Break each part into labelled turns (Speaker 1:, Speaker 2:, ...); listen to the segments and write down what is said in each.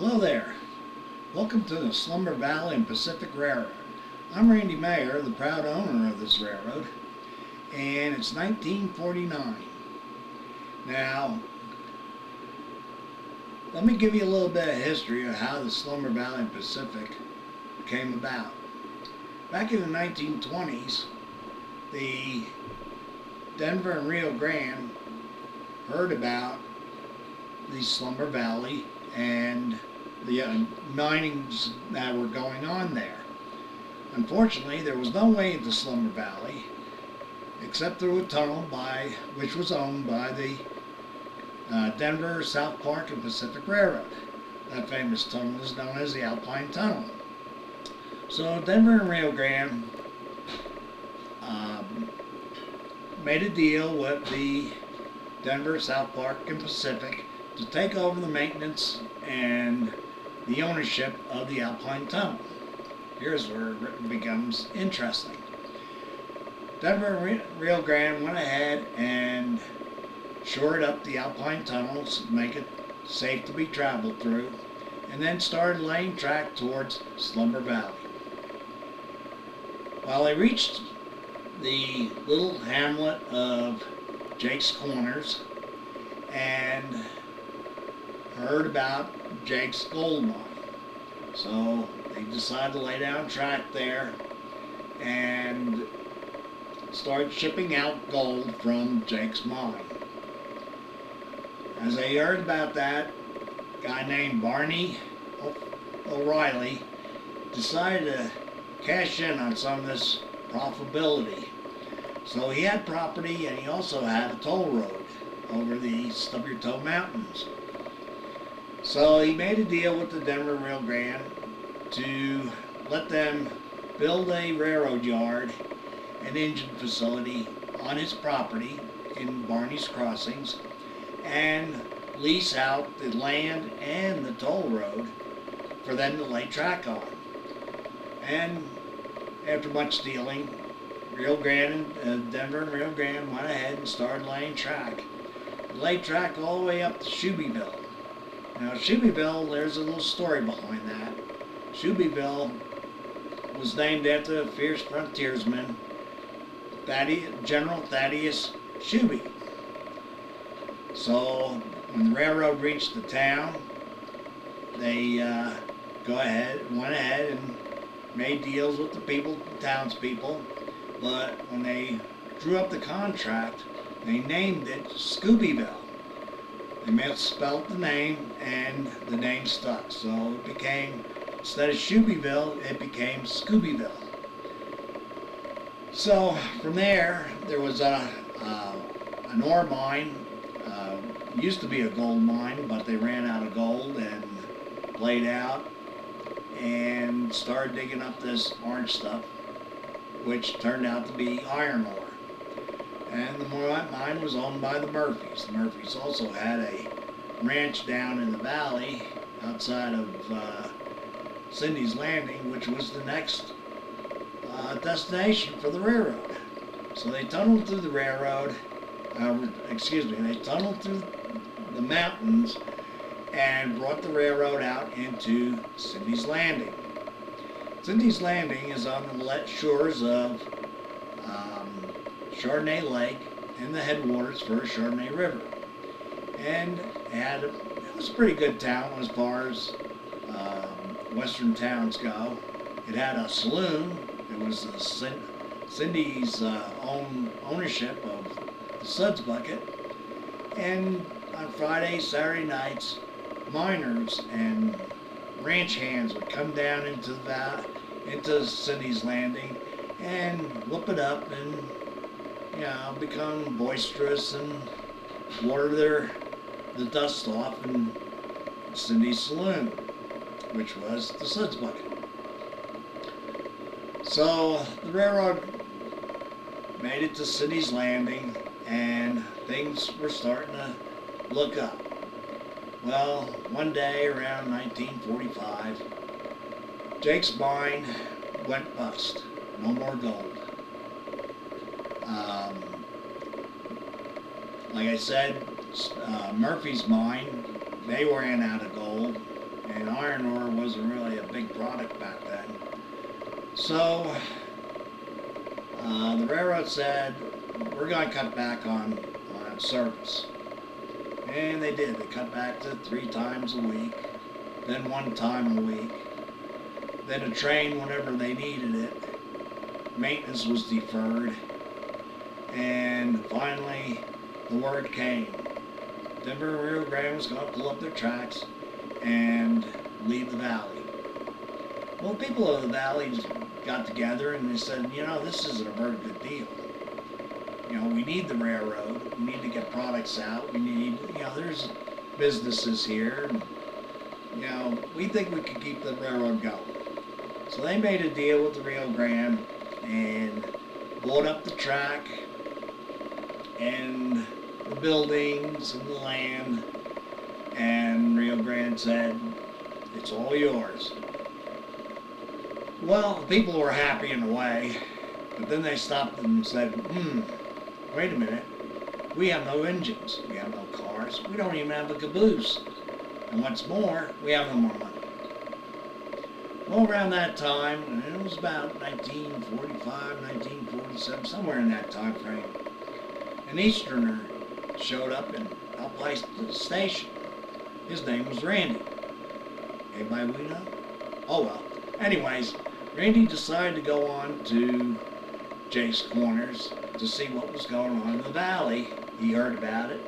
Speaker 1: Hello there. Welcome to the Slumber Valley and Pacific Railroad. I'm Randy Mayer, the proud owner of this railroad, and it's 1949. Now, let me give you a little bit of history of how the Slumber Valley and Pacific came about. Back in the 1920s, the Denver and Rio Grande heard about the Slumber Valley and the minings that were going on there. Unfortunately, there was no way into Slumber Valley except through a tunnel which was owned by the Denver, South Park, and Pacific Railroad. That famous tunnel is known as the Alpine Tunnel. So Denver and Rio Grande made a deal with the Denver, South Park, and Pacific to take over the maintenance and the ownership of the Alpine Tunnel. Here's where it becomes interesting. Denver and Rio Grande went ahead and shored up the Alpine tunnels, make it safe to be traveled through, and then started laying track towards Slumber Valley. While they reached the little hamlet of Jake's Corners and heard about Jake's gold mine. So they decided to lay down track there and start shipping out gold from Jake's mine. As they heard about that, a guy named Barney O'Reilly decided to cash in on some of this profitability. So he had property, and he also had a toll road over the Stub Your Toe Mountains. So he made a deal with the Denver and Rio Grande to let them build a railroad yard and engine facility on his property in Barney's Crossings and lease out the land and the toll road for them to lay track on. And after much dealing, Rio Grande, Denver and Rio Grande went ahead and started laying track. They laid track all the way up to Shubyville. Now, Shubyville, there's a little story behind that. Shubyville was named after the fierce frontiersman, General Thaddeus Shuby. So, when the railroad reached the town, they went ahead and made deals with the townspeople. But when they drew up the contract, they named it Scoobyville. They misspelled the name, and the name stuck. So it became, instead of Shubyville, it became Scoobyville. So from there was an ore mine. Used to be a gold mine, but they ran out of gold and played out and started digging up this orange stuff, which turned out to be iron ore. And the mine was owned by the Murphys. The Murphys also had a ranch down in the valley outside of Cindy's Landing, which was the next destination for the railroad. So they tunneled through the railroad, they tunneled through the mountains and brought the railroad out into Cindy's Landing. Cindy's Landing is on the shores of Chardonnay Lake and the headwaters for Chardonnay River. And it was a pretty good town as far as western towns go. It had a saloon. It was Cindy's own ownership of the Suds Bucket. And on Friday, Saturday nights, miners and ranch hands would come down into Cindy's Landing and whoop it up and become boisterous and water the dust off in Cindy's saloon, which was the Suds Bucket. So the railroad made it to Cindy's Landing, and things were starting to look up. Well, one day around 1945, Jake's mine went bust. No more gold. Like I said, Murphy's mine, they ran out of gold, and iron ore wasn't really a big product back then. So the railroad said, we're going to cut back on service. And they did. They cut back to 3 times a week, then 1 time a week, then a train whenever they needed it. Maintenance was deferred, and finally the word came. Denver and Rio Grande was going to pull up their tracks and leave the valley. Well, people of the valley got together and they said, you know, this isn't a very good deal. You know, we need the railroad. We need to get products out. We need, you know, there's businesses here. And, you know, we think we could keep the railroad going. So they made a deal with the Rio Grande and bought up the track and the buildings and the land. And Rio Grande said, it's all yours. Well, people were happy in a way, but then they stopped and said, wait a minute, we have no engines, we have no cars, we don't even have a caboose, and what's more, we have no more money. Well, around that time, and it was about 1945, 1947, somewhere in that time frame, an Easterner showed up in Alpine Station. His name was Randy. Anybody we know? Oh well. Anyways, Randy decided to go on to Jake's Corners to see what was going on in the valley. He heard about it.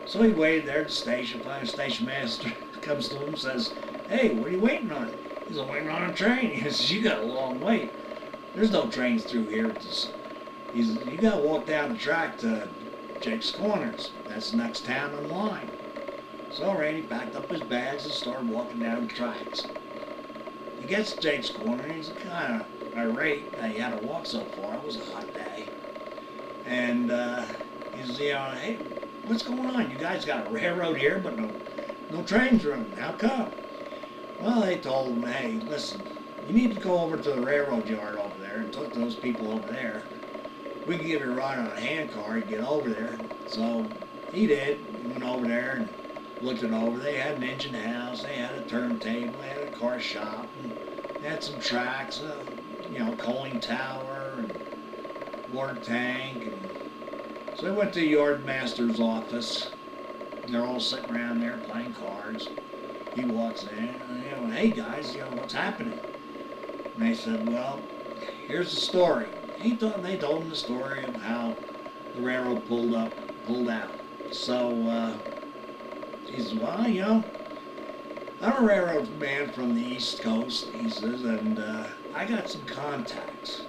Speaker 1: So he waited there at the station. Finally, the station master comes to him and says, hey, what are you waiting on? He's waiting on a train. He says, you got a long wait. There's no trains through here. You got to walk down the track to Jake's Corners. That's the next town in line. So Randy packed up his bags and started walking down the tracks. He gets to Jake's Corner and he's kind of irate that he had to walk so far. It was a hot day. And he's, you know, hey, what's going on? You guys got a railroad here, but no trains running. How come? Well, they told him, hey, listen, you need to go over to the railroad yard over there and talk to those people over there. We can give you a ride on a handcar and get over there. So he did. He went over there and looked it over. They had an engine house, they had a turntable, they had a car shop, and they had some tracks, you know, coaling tower and water tank. And so they went to the yard master's office. They're all sitting around there playing cards. He walks in and, you know, hey guys, you know, what's happening? And they said, well, here's the story. They told him the story of how the railroad pulled out. So, he says, well, you know, I'm a railroad man from the East Coast, he says, and I got some contacts.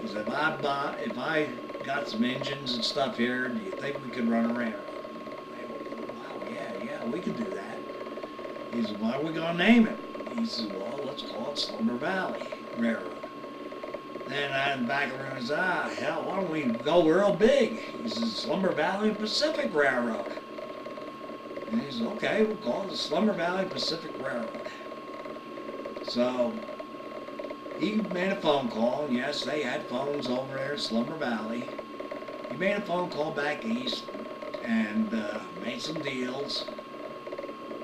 Speaker 1: He said, if I got some engines and stuff here, do you think we could run a railroad? They went, wow, yeah, we could do that. He said, what are we going to name it? He says, well, let's call it Slumber Valley Railroad. Then in the back of the room, he says, hell, why don't we go real big? He says, Slumber Valley Pacific Railroad. And he says, okay, we'll call it the Slumber Valley Pacific Railroad. So he made a phone call. Yes, they had phones over there at Slumber Valley. He made a phone call back east and made some deals.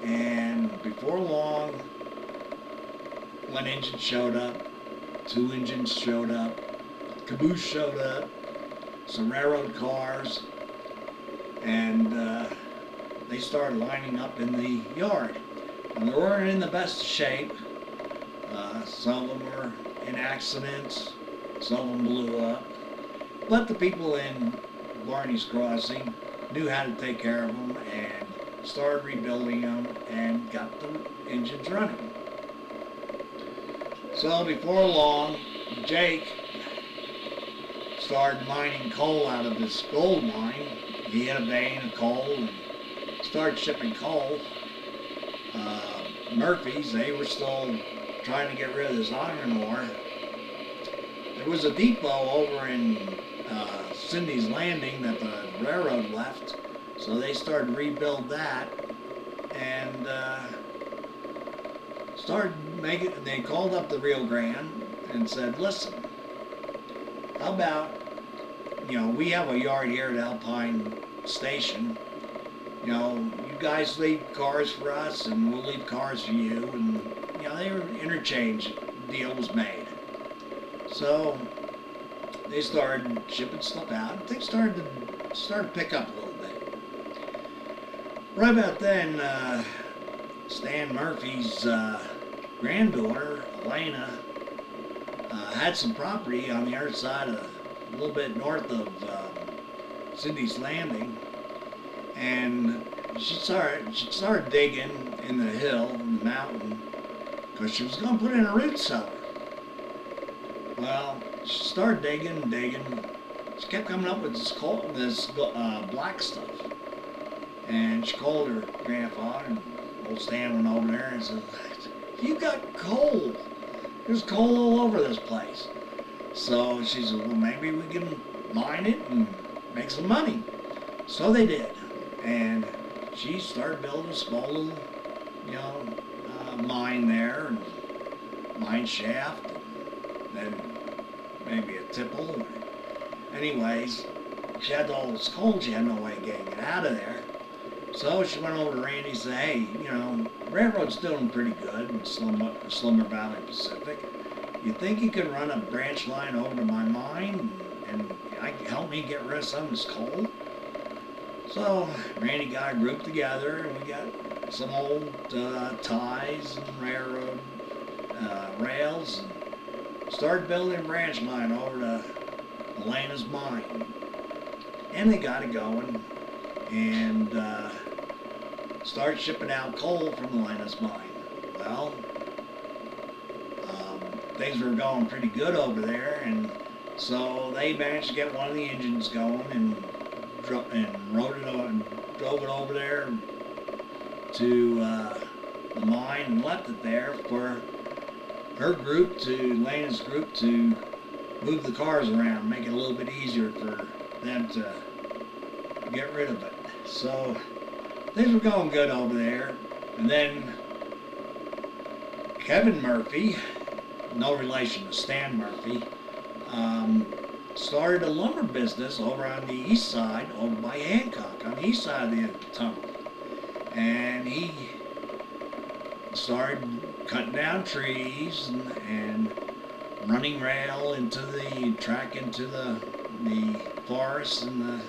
Speaker 1: And before long, one engine showed up, 2 engines showed up, caboose showed up, some railroad cars, and they started lining up in the yard. And they weren't in the best shape. Some of them were in accidents, some of them blew up. But the people in Barney's Crossing knew how to take care of them and started rebuilding them and got the engines running. So before long, Jake started mining coal out of his gold mine. He had a vein of coal and started shipping coal. Murphy's, they were still trying to get rid of this iron ore. There was a depot over in Cindy's Landing that the railroad left, so they started to rebuild that and they called up the Rio Grande and said, listen, how about, you know, we have a yard here at Alpine Station, you know, you guys leave cars for us, and we'll leave cars for you, and they were interchange. Deal was made. So they started shipping stuff out. Things started to pick up a little bit. Right about then, Stan Murphy's granddaughter, Elena, had some property on the other side of, a little bit north of Cindy's Landing, and she started digging in the hill, in the mountain, because she was going to put in a root cellar. Well, she started digging. She kept coming up with this black stuff. And she called her grandfather, and old Stan went over there and said, "You got coal. There's coal all over this place." So she said, "Well, maybe we can mine it and make some money." So they did. And she started building a small little, mine there, and mine shaft, and then maybe a tipple. Anyways, she had all this coal. She had no way of getting it out of there. So she went over to Randy and said, "Hey, railroad's doing pretty good in Slumber Valley Pacific. You think you could run a branch line over to my mine and help me get rid of some of this coal?" So Randy got a group together, and we got some old ties and railroad rails, and started building a branch line over to Elena's mine. And they got it going, and started shipping out coal from Elena's mine. Well, things were going pretty good over there, and so they managed to get one of the engines going and drove it over there to the mine and left it there for her group, Elena's group, to move the cars around, make it a little bit easier for them to get rid of it. So things were going good over there. And then Kevin Murphy, no relation to Stan Murphy, started a lumber business over on the east side, over by Hancock, on the east side of the tunnel. And he started cutting down trees and running rail into the track, into the forest, and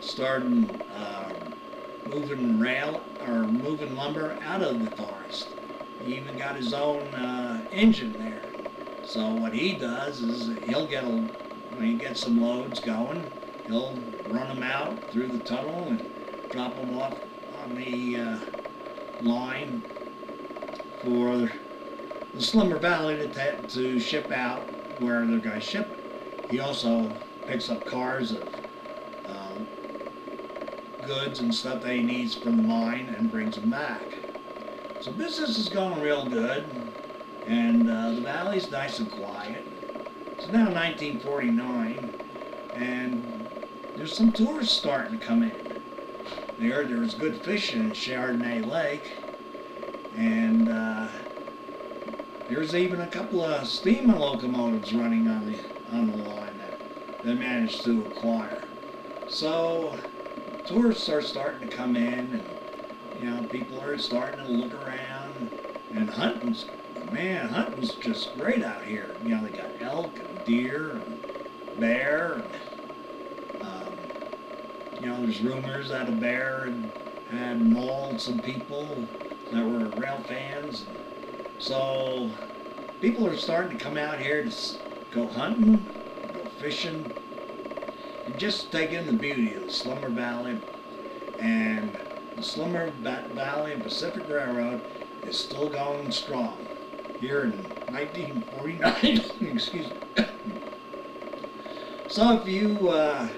Speaker 1: started moving lumber out of the forest. He even got his own engine there. So what he does is when he gets some loads going, he'll run them out through the tunnel and drop them off on the line for the Slumber Valley to ship out where they're going to ship it. He also picks up cars of goods and stuff that he needs from the mine and brings them back. So business is going real good, and the valley's nice and quiet. It's now 1949, and there's some tourists starting to come in. They heard there was good fishing in Chardonnay Lake, and there's even a couple of steam locomotives running on the line that they managed to acquire. So tourists are starting to come in, and people are starting to look around, and hunting's just great out here. They got elk and deer and bear, and there's rumors that a bear had mauled some people that were rail fans. So people are starting to come out here to go hunting, go fishing, and just take in the beauty of the Slumber Valley. And the Slumber Valley and Pacific Railroad is still going strong here in 1949. Excuse me. So if you are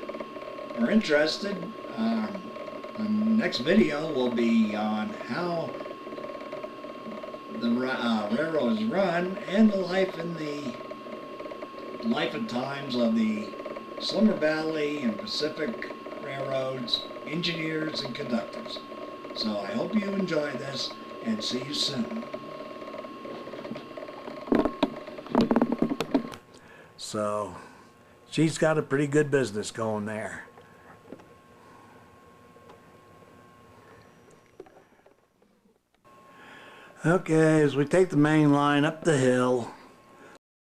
Speaker 1: interested, the next video will be on how the railroad is run and the life and times of the Slumber Valley and Pacific Railroads engineers and conductors. So I hope you enjoy this, and see you soon. So she's got a pretty good business going there. Okay, as we take the main line up the hill,